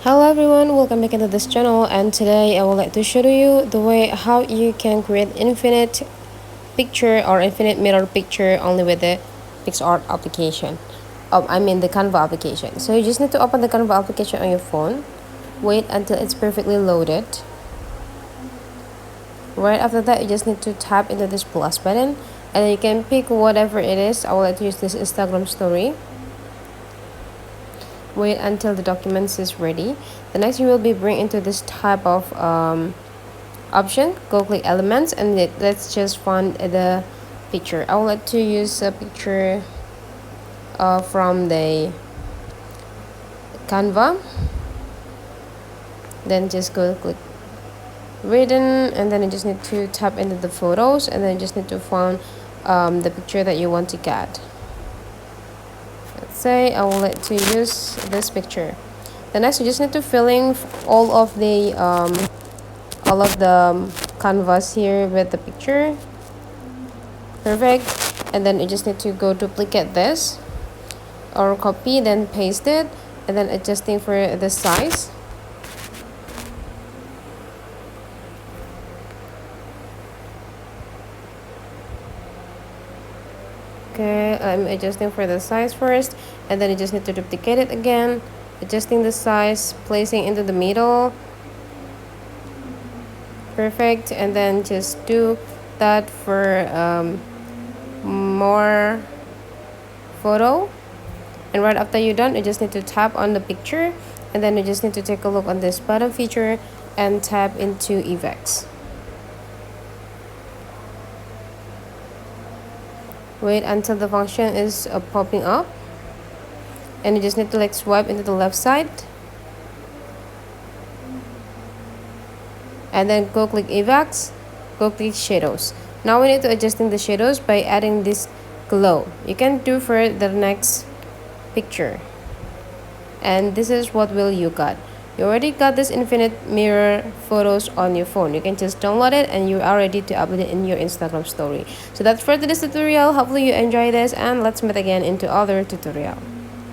Hello everyone, welcome back into this channel, and today I would like to show you the way how you can create infinite picture or infinite mirror picture only with the PixArt application. The Canva application. So you just need to open the Canva application on your phone, wait until it's perfectly loaded. Right after that, you just need to tap into this plus button, and then you can pick whatever it is. I would like to use this Instagram story. Wait until the documents is ready. The next you will be bring into this type of option. Go click elements, and let's just find the picture. I would like to use a picture from the Canva. Then just go click written, and then you just need to tap into the photos, and then you just need to find the picture that you want to get. Let's say I would like to use this picture. The next, you just need to fill in all of the canvas here with the picture. Perfect. And then you just need to go duplicate this or copy, then paste it, and then adjusting for the size. Okay, I'm adjusting for the size first, and then you just need to duplicate it again, adjusting the size, placing into the middle. Perfect. And then just do that for more photo. And right after you're done, you just need to tap on the picture, and then you just need to take a look on this bottom feature and tap into effects. Wait until the function is popping up, and you just need to swipe into the left side, and then go click effects, go click shadows. Now we need to adjusting the shadows by adding this glow. You can do for the next picture, and this is what will you got. You already got this infinite mirror photos on your phone. You can just download it, and you are ready to upload it in your Instagram story. So that's for today's tutorial. Hopefully you enjoy this, and let's meet again into other tutorial.